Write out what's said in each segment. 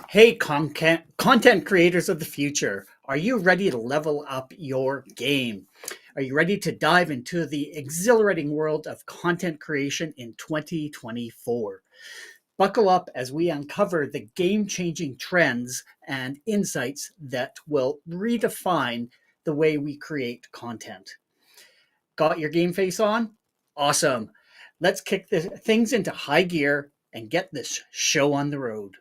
Hey, content creators of the future, are you ready to level up your game? Are you ready to dive into the exhilarating world of content creation in 2024? Buckle up as we uncover the game changing trends and insights that will redefine the way we create content. Got your game face on? Awesome. Let's kick things into high gear and get this show on the road.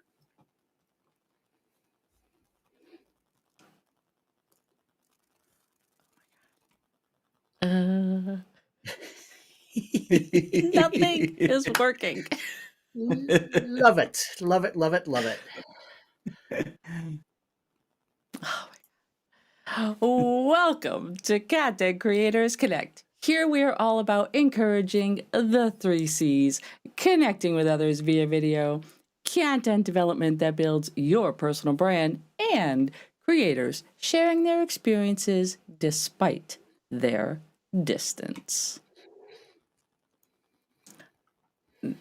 Uh, Nothing is working. Love it. Love it. Love it. Love it. Welcome to Content Creators Connect. Here we are all about encouraging the three C's, connecting with others via video, content development that builds your personal brand, and creators sharing their experiences despite their distance.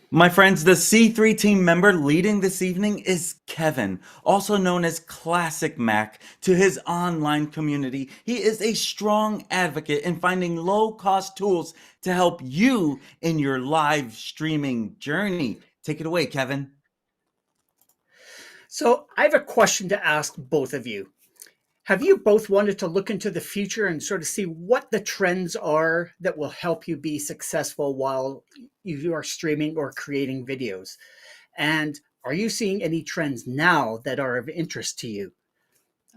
My friends, the C3 team member leading this evening is Kevin, also known as ClasicMac. To his online community, he is a strong advocate in finding low-cost tools to help you in your live streaming journey. Take it away, Kevin. So, I have a question to ask both of you. Have you both wanted to look into the future and sort of see what the trends are that will help you be successful while you are streaming or creating videos? And are you seeing any trends now that are of interest to you?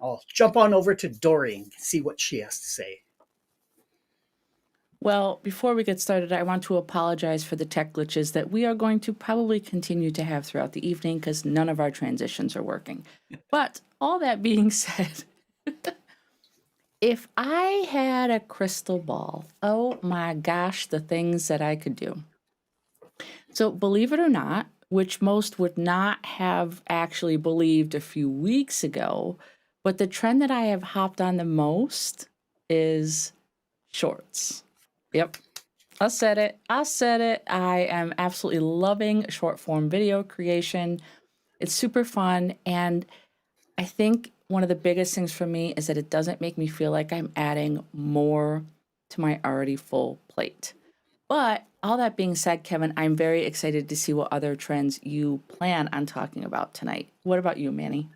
I'll jump on over to Dori and see what she has to say. Well, before we get started, I want to apologize for the tech glitches that we are going to probably continue to have throughout the evening because none of our transitions are working. But all that being said, if I had a crystal ball, oh my gosh, the things that I could do. So, believe it or not, which most would not have actually believed a few weeks ago, but the trend that I have hopped on the most is shorts. Yep. I said it. I said it. I am absolutely loving short form video creation. It's super fun. And I think one of the biggest things for me is that it doesn't make me feel like I'm adding more to my already full plate. But all that being said, Kevin, I'm very excited to see what other trends you plan on talking about tonight. What about you, Manny?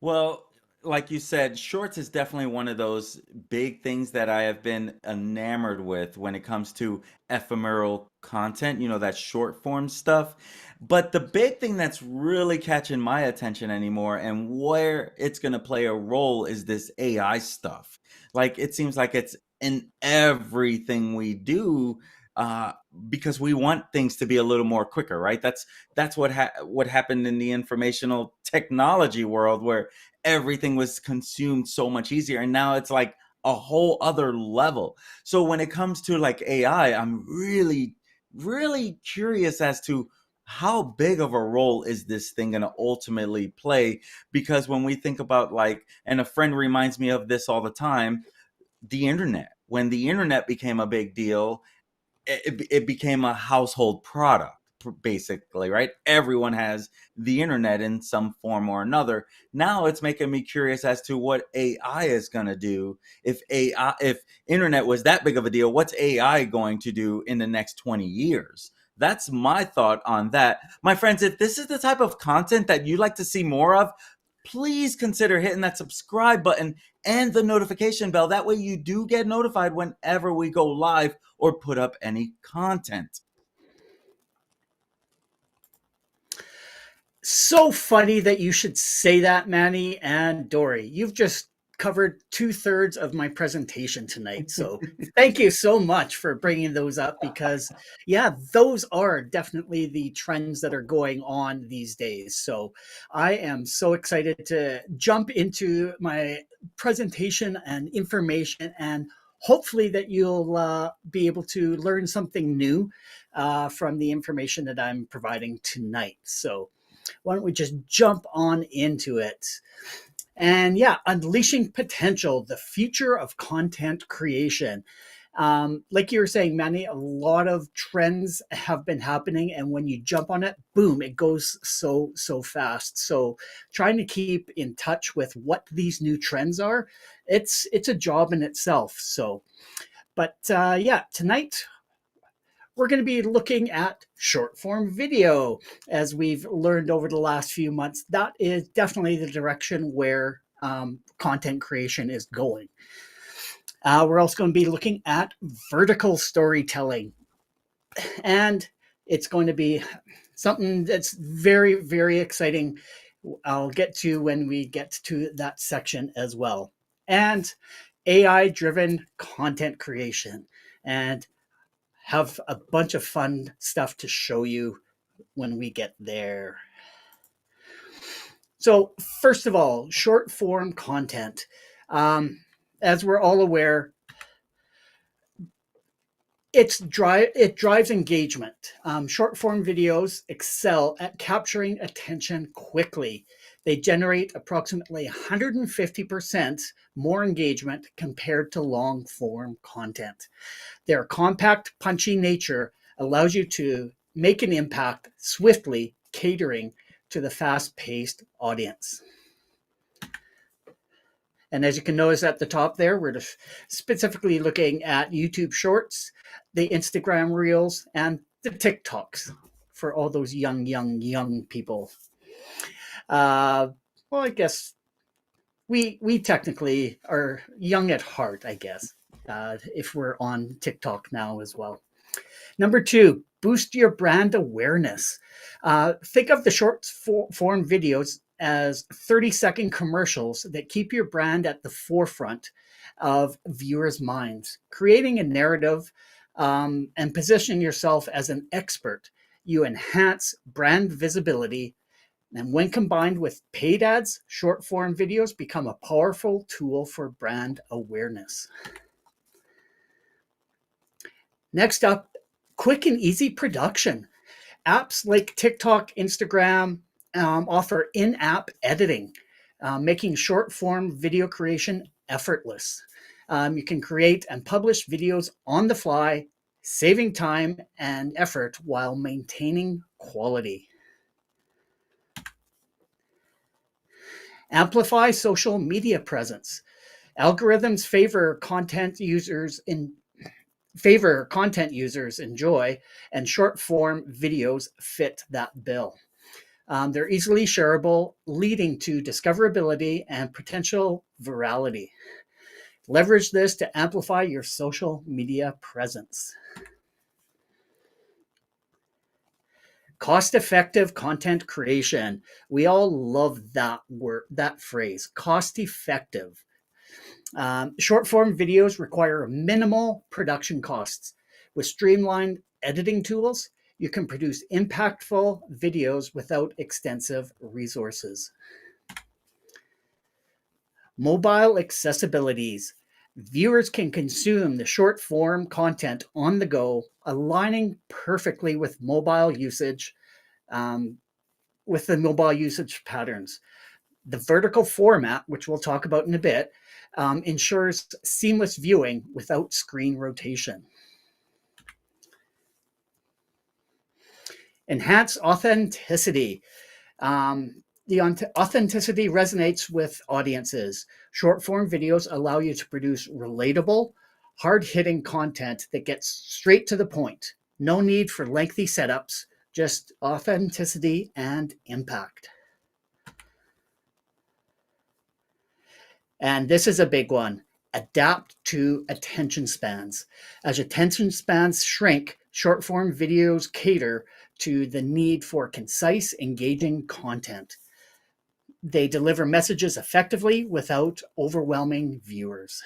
Well, like you said, shorts is definitely one of those big things that I have been enamored with when it comes to ephemeral content, that short form stuff. But the big thing that's really catching my attention anymore and where it's going to play a role is this AI stuff. Like, it seems like it's in everything we do. Uh, because we want things to be a little more quicker, right? That's what happened in the informational technology world, where everything was consumed so much easier, and now it's like a whole other level. So when it comes to like AI, I'm really curious as to how big of a role is this thing going to ultimately play, because when we think about, like, and a friend reminds me of this all the time, the internet. When the internet became a big deal, it became a household product, basically, right? Everyone has the internet in some form or another. Now it's making me curious as to what AI is going to do. If internet was that big of a deal, what's AI going to do in the next 20 years? That's my thought on that. My friends, if this is the type of content that you like to see more of, please consider hitting that subscribe button and the notification bell. That way you do get notified whenever we go live or put up any content. So funny that you should say that, Manny and Dory. You've just covered two-thirds of my presentation tonight. So thank you so much for bringing those up because, yeah, those are definitely the trends that are going on these days. So I am so excited to jump into my presentation and information, and hopefully that you'll be able to learn something new from the information that I'm providing tonight. So why don't we just jump on into it? And yeah, unleashing potential, the future of content creation. Like you were saying, Manny, a lot of trends have been happening, and when you jump on it, boom, it goes so fast. So trying to keep in touch with what these new trends are, it's a job in itself. So, but yeah, tonight we're going to be looking at short form video. As we've learned over the last few months, that is definitely the direction where content creation is going. We're also going to be looking at vertical storytelling, and it's going to be something that's very exciting. I'll get to when we get to that section as well. And AI driven content creation, and have a bunch of fun stuff to show you when we get there. So, first of all, short form content. As we're all aware, it drives engagement. Short form videos excel at capturing attention quickly. They generate approximately 150% more engagement compared to long form content. Their compact, punchy nature allows you to make an impact swiftly, catering to the fast-paced audience. And as you can notice at the top there, we're specifically looking at YouTube Shorts, the Instagram Reels, and the TikToks for all those young people. Well, I guess we technically are young at heart, I guess, if we're on TikTok now as well. Number 2, boost your brand awareness. Think of the short form videos as 30-second commercials that keep your brand at the forefront of viewers' minds, creating a narrative and positioning yourself as an expert. You enhance brand visibility, and when combined with paid ads, short form videos become a powerful tool for brand awareness. Next up, quick and easy production. Apps like TikTok, Instagram offer in-app editing, making short-form video creation effortless. You can create and publish videos on the fly, saving time and effort while maintaining quality. Amplify social media presence. Algorithms favor content users enjoy, and short form videos fit that bill. They're easily shareable, leading to discoverability and potential virality. Leverage this to amplify your social media presence. Cost-effective content creation. We all love that word, that phrase, cost-effective. Short-form videos require minimal production costs. With streamlined editing tools, you can produce impactful videos without extensive resources. Mobile accessibilities. Viewers can consume the short form content on the go, aligning perfectly with mobile usage, with the mobile usage patterns. The vertical format, which we'll talk about in a bit, ensures seamless viewing without screen rotation. Enhance authenticity. The authenticity resonates with audiences. Short form videos allow you to produce relatable, hard-hitting content that gets straight to the point. No need for lengthy setups, just authenticity and impact. And this is a big one. Adapt to attention spans. As attention spans shrink, short form videos cater to the need for concise, engaging content. They deliver messages effectively without overwhelming viewers.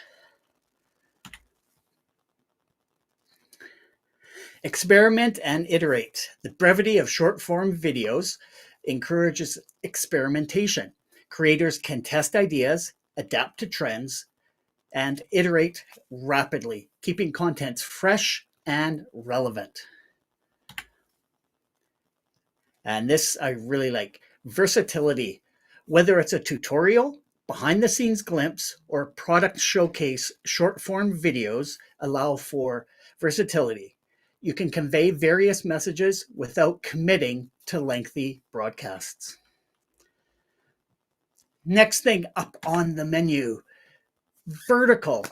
Experiment and iterate. The brevity of short form videos encourages experimentation. Creators can test ideas, adapt to trends, and iterate rapidly, keeping content fresh and relevant. And this I really like. Versatility. Whether it's a tutorial, behind the scenes glimpse, or product showcase, short form videos allow for versatility. You can convey various messages without committing to lengthy broadcasts. Next thing up on the menu, vertical.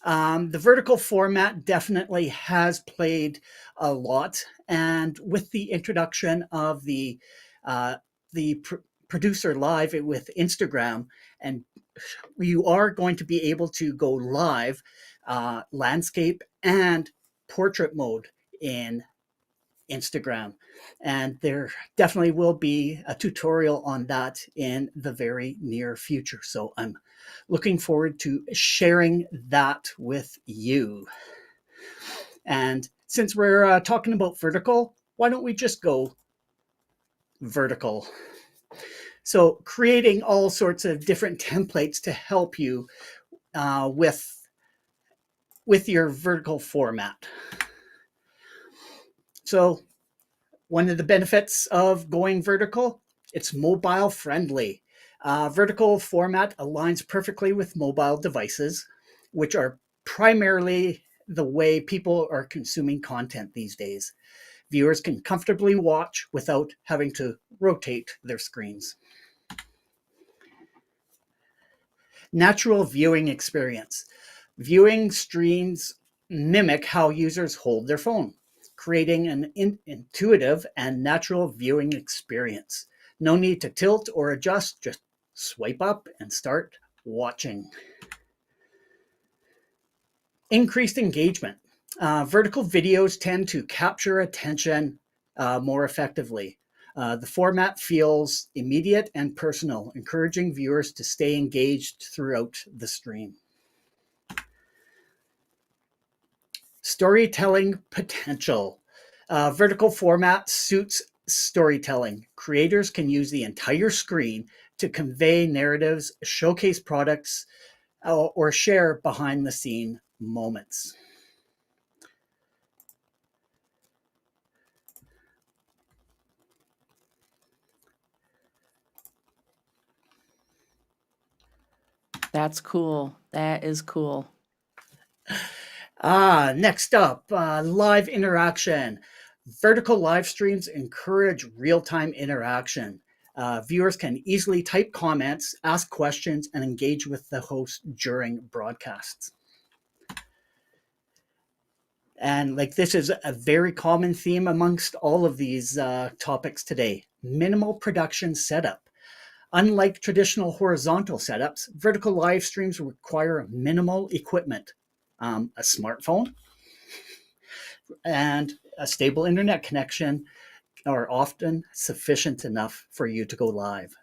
The vertical format definitely has played a lot, and with the introduction of the producer live with Instagram, and you are going to be able to go live landscape and portrait mode in Instagram. And there definitely will be a tutorial on that in the very near future. So I'm looking forward to sharing that with you. And since we're talking about vertical, why don't we just go vertical? So creating all sorts of different templates to help you with your vertical format. So one of the benefits of going vertical, it's mobile friendly. Vertical format aligns perfectly with mobile devices, which are primarily the way people are consuming content these days. Viewers can comfortably watch without having to rotate their screens. Natural viewing experience. Viewing streams mimic how users hold their phone, creating an intuitive and natural viewing experience. No need to tilt or adjust, just swipe up and start watching. Increased engagement. Vertical videos tend to capture attention more effectively. The format feels immediate and personal, encouraging viewers to stay engaged throughout the stream. Storytelling potential. Vertical format suits storytelling. Creators can use the entire screen to convey narratives, showcase products, or share behind the scene moments. That's cool. That is cool. Next up, live interaction. Vertical live streams encourage real-time interaction. Viewers can easily type comments, ask questions, and engage with the host during broadcasts. And like this is a very common theme amongst all of these topics today. Minimal production setup. Unlike traditional horizontal setups, vertical live streams require minimal equipment. A smartphone and a stable internet connection are often sufficient enough for you to go live.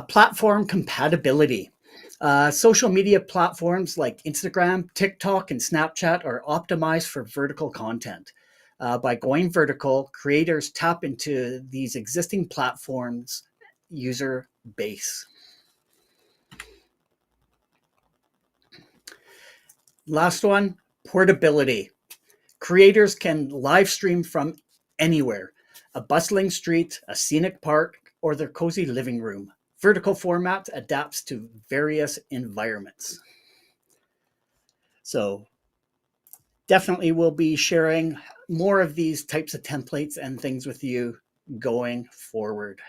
Platform compatibility. Social media platforms like Instagram, TikTok, and Snapchat are optimized for vertical content. By going vertical, creators tap into these existing platforms' user base. Last one, portability. Creators can live stream from anywhere, a bustling street, a scenic park, or their cozy living room. Vertical format adapts to various environments. So definitely we'll be sharing more of these types of templates and things with you going forward.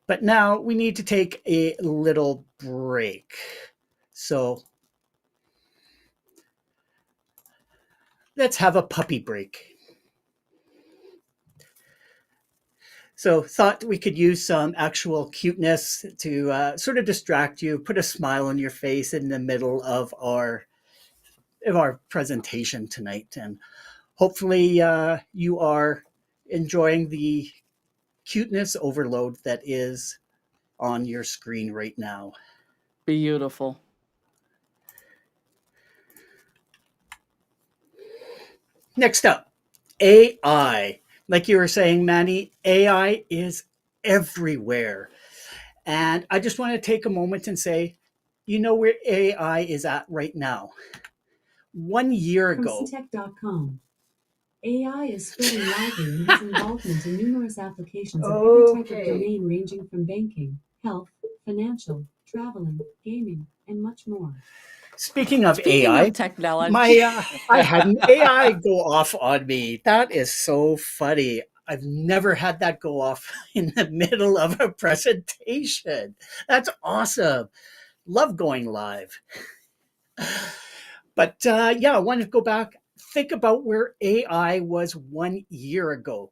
But now we need to take a little break. So let's have a puppy break. So thought we could use some actual cuteness to sort of distract you, put a smile on your face in the middle of our presentation tonight. And hopefully you are enjoying the cuteness overload that is on your screen right now. Beautiful. Next up, AI. Like you were saying, Manny, AI is everywhere. And I just want to take a moment and say, you know where AI is at right now. 1 year ago, Procitech.com. AI is spreading widely and has involvement in numerous applications of every type of Okay. domain ranging from banking, health, financial, traveling, gaming, and much more. Speaking of Speaking AI, of technology, I had an AI go off on me. That is so funny. I've never had that go off in the middle of a presentation. That's awesome. Love going live. But yeah, I wanted to go back, think about where AI was 1 year ago,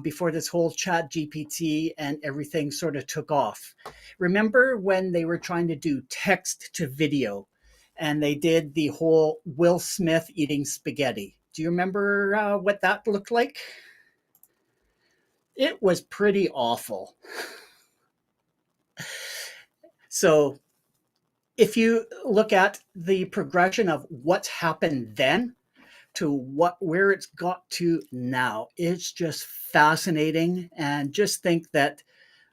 before this whole chat GPT and everything sort of took off. Remember when they were trying to do text to video and they did the whole Will Smith eating spaghetti? Do you remember what that looked like? It was pretty awful. So if you look at the progression of what's happened then to where it's got to now, it's just fascinating. And just think that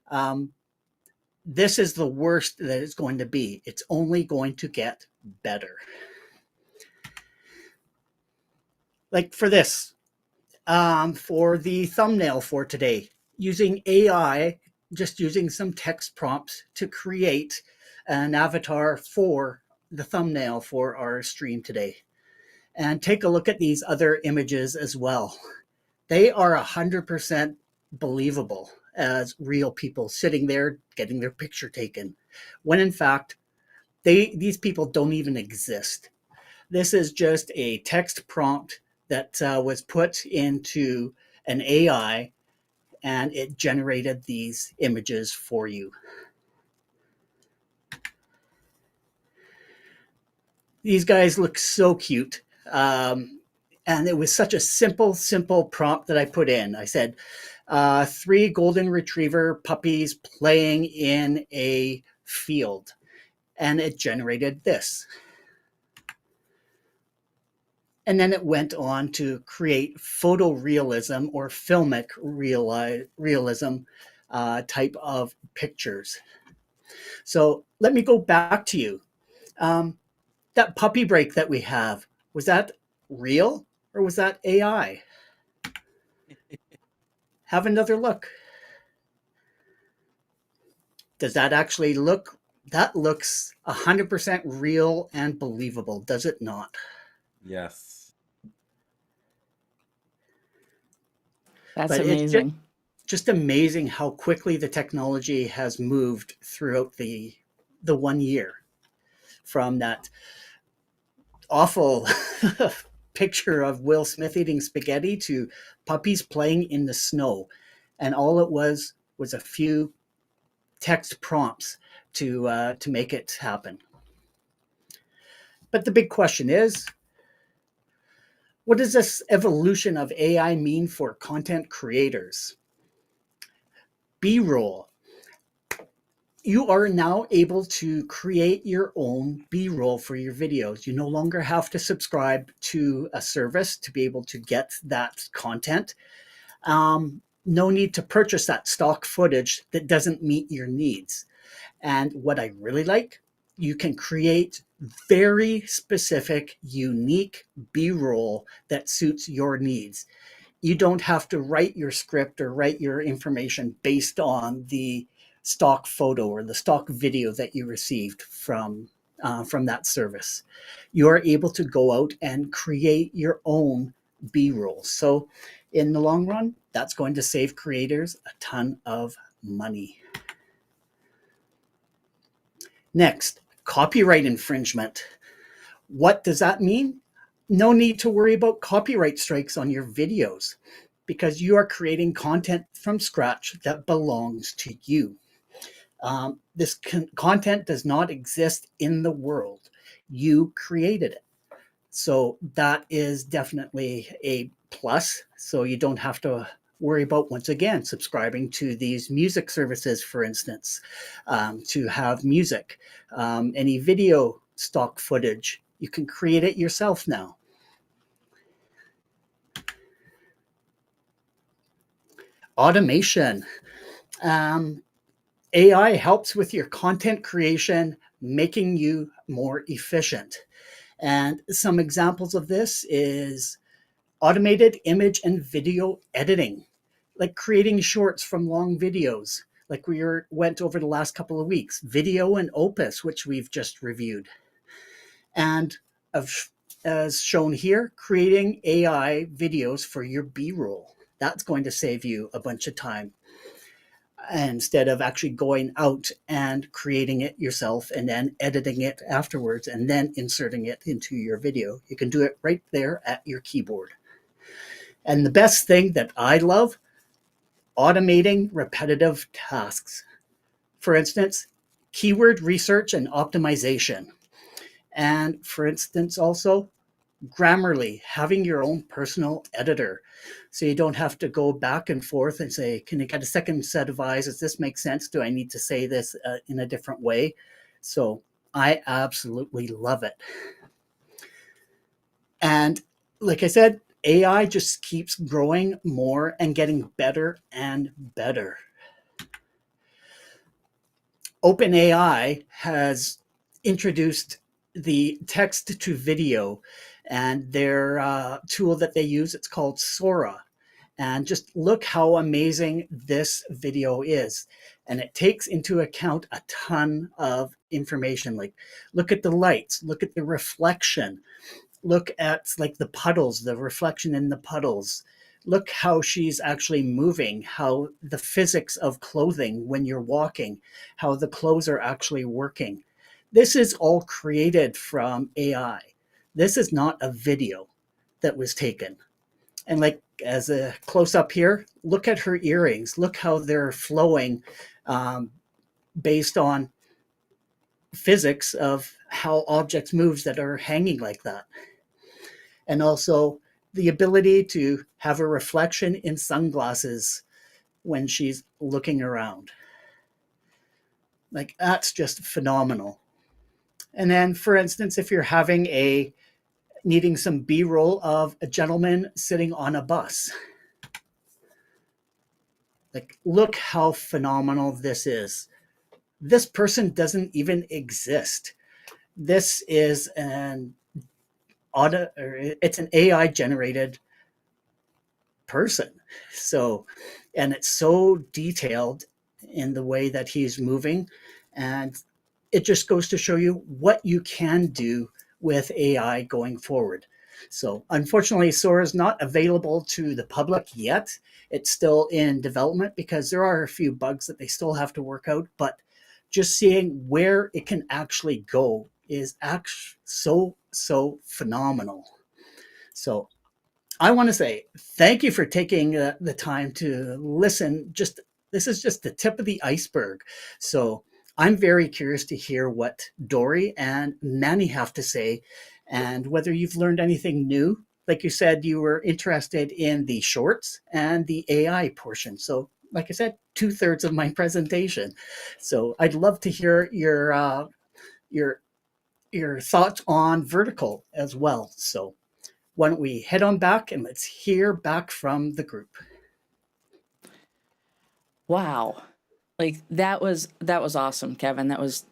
um, this is the worst that it's going to be. It's only going to get better. Like for this, for the thumbnail for today, using AI, just using some text prompts to create an avatar for the thumbnail for our stream today. And take a look at these other images as well. They are 100% believable as real people sitting there getting their picture taken, when in fact, these people don't even exist. This is just a text prompt that was put into an AI and it generated these images for you. These guys look so cute. And it was such a simple prompt that I put in. I said, 3 golden retriever puppies playing in a field. And it generated this. And then it went on to create photorealism or filmic realism type of pictures. So let me go back to you. That puppy break that we have, was that real or was that AI? Have another look. Does that actually look? That looks 100% real and believable, does it not? Yes. that's But it's amazing. just amazing how quickly the technology has moved throughout the 1 year, from that awful picture of Will Smith eating spaghetti to puppies playing in the snow. And all it was a few text prompts to make it happen. But the big question is, what does this evolution of AI mean for content creators? B-roll. You are now able to create your own B-roll for your videos. You no longer have to subscribe to a service to be able to get that content. No need to purchase that stock footage that doesn't meet your needs. And what I really like, you can create very specific, unique B-roll that suits your needs. You don't have to write your script or write your information based on the stock photo or the stock video that you received from that service. You are able to go out and create your own B-roll. So in the long run, that's going to save creators a ton of money. Next, copyright infringement. What does that mean? No need to worry about copyright strikes on your videos because you are creating content from scratch that belongs to you. This content does not exist in the world. You created it. So that is definitely a plus. So you don't have to worry about, once again, subscribing to these music services, for instance, to have music, any video stock footage. You can create it yourself now. Automation. AI helps with your content creation, making you more efficient. And some examples of this is automated image and video editing, like creating shorts from long videos, like went over the last couple of weeks, video and Opus, which we've just reviewed. And as shown here, creating AI videos for your B-roll. That's going to save you a bunch of time instead of actually going out and creating it yourself and then editing it afterwards and then inserting it into your video. You can do it right there at your keyboard. And the best thing that I love, automating repetitive tasks. For instance, keyword research and optimization. And for instance, also Grammarly, having your own personal editor. So you don't have to go back and forth and say, can I get a second set of eyes? Does this make sense? Do I need to say this in a different way? So I absolutely love it. And like I said, AI just keeps growing more and getting better and better. OpenAI has introduced the text to video, and their tool that they use, it's called Sora. And just look how amazing this video is. And it takes into account a ton of information, like look at the lights, look at the reflection, look at like the puddles, the reflection in the puddles. Look how she's actually moving, how the physics of clothing when you're walking, how the clothes are actually working. This is all created from AI. This is not a video that was taken. And like as a close up here, look at her earrings. Look how they're flowing based on physics of how objects move that are hanging like that. And also the ability to have a reflection in sunglasses when she's looking around. Like that's just phenomenal. And then for instance, if you're needing some B-roll of a gentleman sitting on a bus, like look how phenomenal this is. This person doesn't even exist. This is it's an AI generated person. So, and it's so detailed in the way that he's moving, and it just goes to show you what you can do with AI going forward. So unfortunately, Sora is not available to the public yet. It's still in development because there are a few bugs that they still have to work out, but just seeing where it can actually go is actually so phenomenal. So I want to say thank you for taking the time to listen. This is just the tip of the iceberg. So I'm very curious to hear what Dori and Manny have to say and whether you've learned anything new. Like you said, you were interested in the shorts and the AI portion. So like I said, 2/3 of my presentation. So I'd love to hear your thoughts on vertical as well. So why don't we head on back and let's hear back from the group. Wow. Like that was awesome, Kevin. That was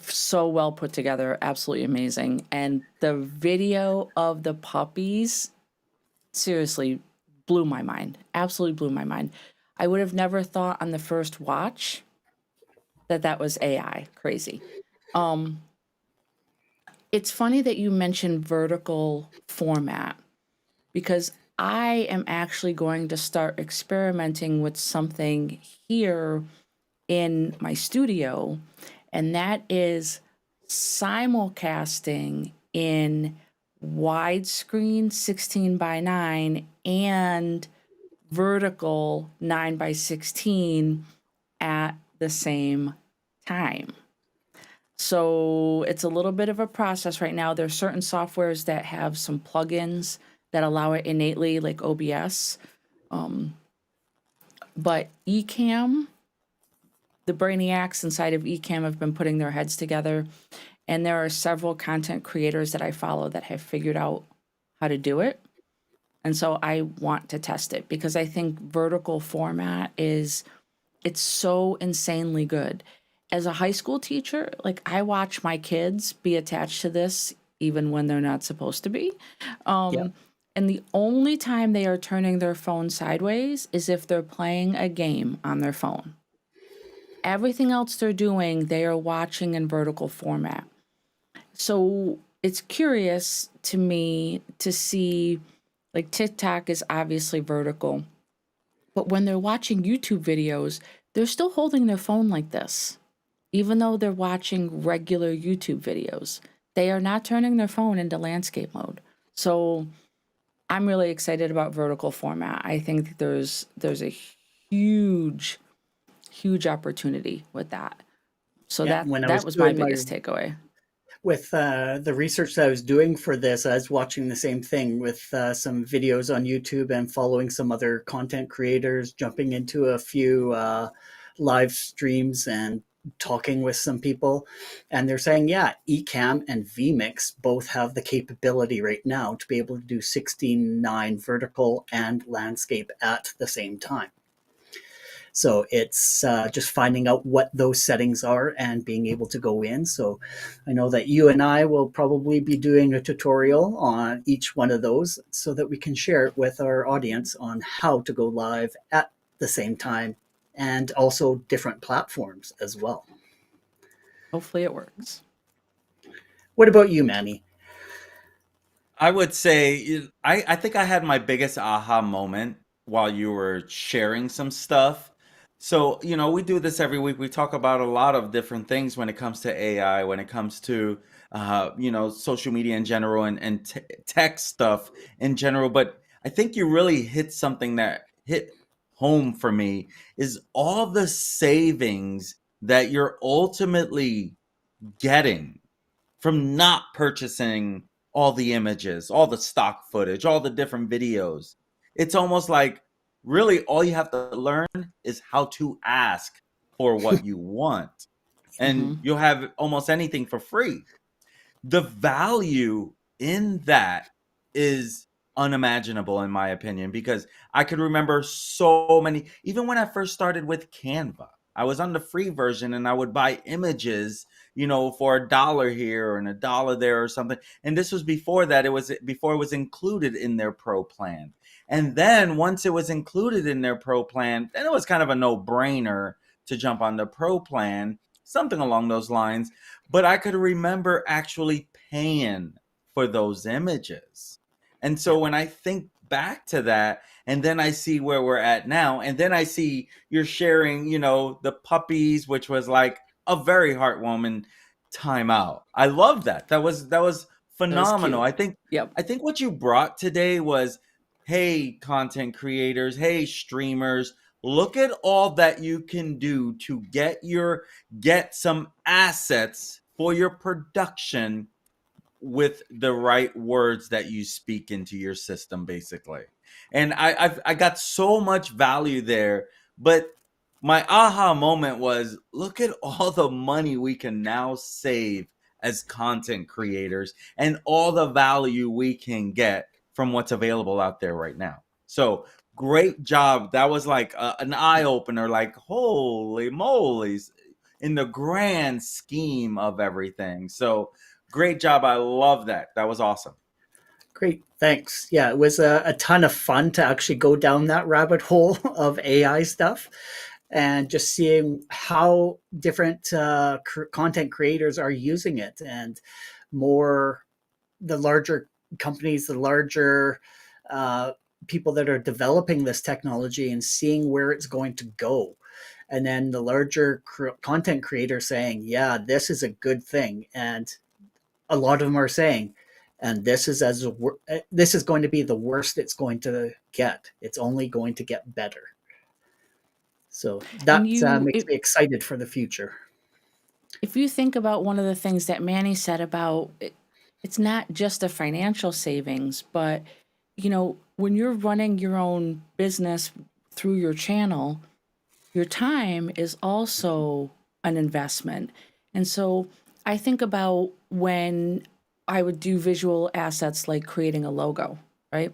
so well put together, absolutely amazing. And the video of the puppies seriously blew my mind. Absolutely blew my mind. I would have never thought on the first watch that was AI. Crazy. It's funny that you mentioned vertical format because I am actually going to start experimenting with something here in my studio, and that is simulcasting in widescreen 16:9 and vertical 9:16 at the same time. So it's a little bit of a process right now. There's certain softwares that have some plugins that allow it innately, like OBS. But Ecamm, the brainiacs inside of Ecamm have been putting their heads together. And there are several content creators that I follow that have figured out how to do it. And so I want to test it because I think vertical format it's so insanely good. As a high school teacher, like I watch my kids be attached to this even when they're not supposed to be. Yeah. And the only time they are turning their phone sideways is if they're playing a game on their phone. Everything else they're doing, they are watching in vertical format. So it's curious to me to see, like TikTok is obviously vertical, but when they're watching YouTube videos, they're still holding their phone like this, even though they're watching regular YouTube videos. They are not turning their phone into landscape mode. So I'm really excited about vertical format. I think there's a huge opportunity with that. So Yeah, when I was that was my doing my biggest takeaway. with the research that I was doing for this, I was watching the same thing with some videos on YouTube and following some other content creators, jumping into a few live streams and talking with some people. And they're saying, yeah, Ecamm and vMix both have the capability right now to be able to do 16:9 vertical and landscape at the same time. So it's just finding out what those settings are and being able to go in. So I know that you and I will probably be doing a tutorial on each one of those so that we can share it with our audience on how to go live at the same time and also different platforms as well. Hopefully it works. What about you, Manny? I would say I think I had my biggest aha moment while you were sharing some stuff. So, we do this every week. We talk about a lot of different things when it comes to AI, when it comes to social media in general and tech stuff in general. But I think you really hit something that hit home for me is all the savings that you're ultimately getting from not purchasing all the images, all the stock footage, all the different videos. It's almost like really all you have to learn is how to ask for what you want, Mm-hmm. and you'll have almost anything for free. The value in that is unimaginable in my opinion, because I could remember so many, even when I first started with Canva, I was on the free version and I would buy images, for $1 here and $1 there or something. And this was before that, before it was included in their pro plan. And then once it was included in their pro plan, then it was kind of a no-brainer to jump on the pro plan, something along those lines. But I could remember actually paying for those images. And so when I think back to that, and then I see where we're at now, and then I see you're sharing, the puppies, which was like a very heartwarming timeout. I love that. That was That was phenomenal. cute. I think Yep. what you brought today was, hey, content creators, hey, streamers, look at all that you can do to get some assets for your production with the right words that you speak into your system, basically. And I got so much value there. But my aha moment was, look at all the money we can now save as content creators and all the value we can get from what's available out there right now. So great job. That was like an eye opener, like holy moly, in the grand scheme of everything. So great job. I love that. That was awesome. Great, thanks. Yeah, it was a ton of fun to actually go down that rabbit hole of AI stuff and just seeing how different content creators are using it, and more the larger companies, the larger uh, people that are developing this technology and seeing where it's going to go. And then the larger content creators saying, yeah, this is a good thing. And a lot of them are saying, and this is this is going to be the worst it's going to get. It's only going to get better. So that And makes me excited for the future. if you think about one of the things that Manny said about it's not just a financial savings, but when you're running your own business through your channel, your time is also an investment. And so I think about when I would do visual assets like creating a logo, right?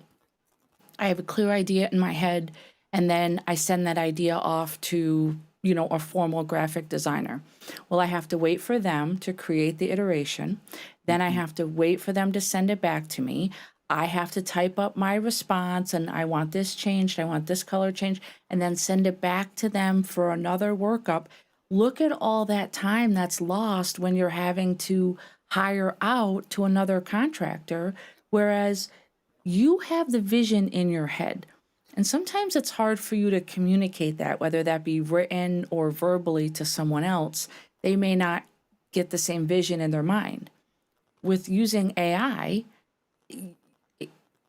I have a clear idea in my head, and then I send that idea off to, a formal graphic designer. Well, I have to wait for them to create the iteration. Then I have to wait for them to send it back to me. I have to type up my response and I want this changed, I want this color changed, and then send it back to them for another workup. Look at all that time that's lost when you're having to hire out to another contractor, whereas you have the vision in your head. And sometimes it's hard for you to communicate that, whether that be written or verbally to someone else. They may not get the same vision in their mind. With using AI,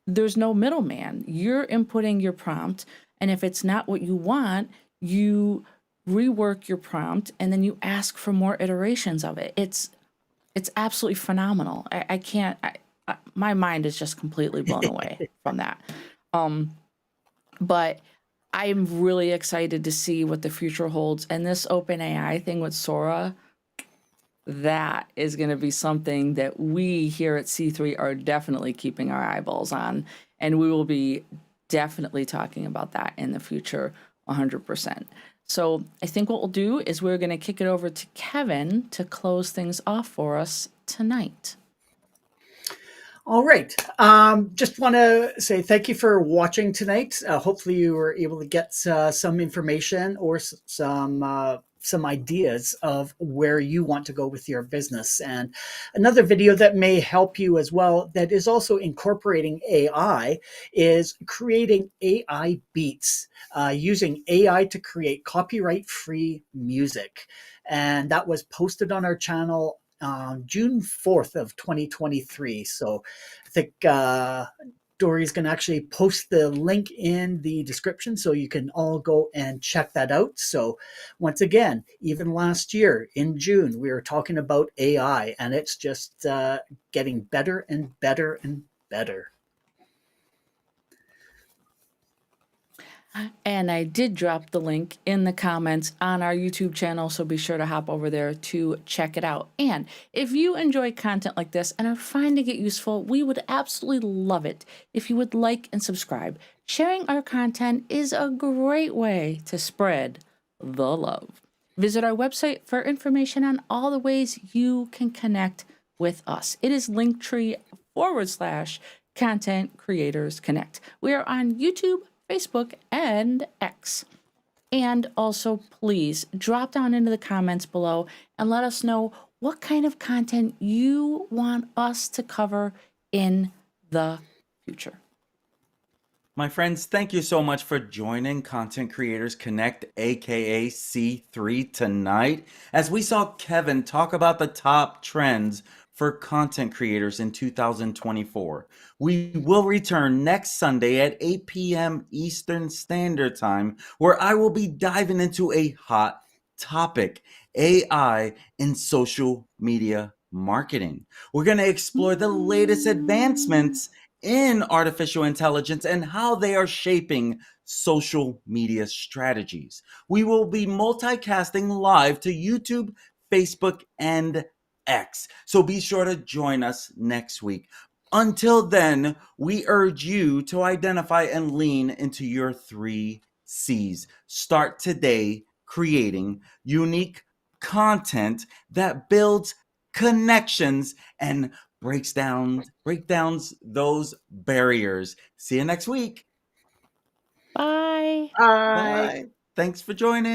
there's no middleman. You're inputting your prompt, and if it's not what you want, you rework your prompt and then you ask for more iterations of it. It's absolutely phenomenal. I can't. My mind is just completely blown away from that. But I'm really excited to see what the future holds. And this OpenAI thing with Sora, that is going to be something that we here at C3 are definitely keeping our eyeballs on. And we will be definitely talking about that in the future 100%. So I think what we'll do is we're going to kick it over to Kevin to close things off for us tonight. All right. Just want to say thank you for watching tonight. Hopefully you were able to get some information or some ideas of where you want to go with your business. And another video that may help you as well that is also incorporating AI is creating AI beats, using AI to create copyright-free music. And that was posted on our channel June 4th of 2023. So I think Dori's going to actually post the link in the description so you can all go and check that out. So once again, even last year in June, we were talking about AI, and it's just getting better and better and better. And I did drop the link in the comments on our YouTube channel, so be sure to hop over there to check it out. And if you enjoy content like this and are finding it useful, we would absolutely love it if you would like and subscribe. Sharing our content is a great way to spread the love. Visit our website for information on all the ways you can connect with us. It is linktr.ee/contentcreatorsconnect. We are on YouTube, Facebook, and X. And also, please drop down into the comments below and let us know what kind of content you want us to cover in the future. My friends, thank you so much for joining Content Creators Connect, aka C3, tonight, as we saw Kevin talk about the top trends for content creators in 2024. We will return next Sunday at 8 p.m. Eastern Standard Time, where I will be diving into a hot topic: AI in social media marketing. We're going to explore the latest advancements in artificial intelligence and how they are shaping social media strategies. We will be multicasting live to YouTube, Facebook, and X. So be sure to join us next week. Until then, we urge you to identify and lean into your 3 C's. Start today creating unique content that builds connections and breaks down those barriers. See you next week. Bye. Bye. Bye. Thanks for joining.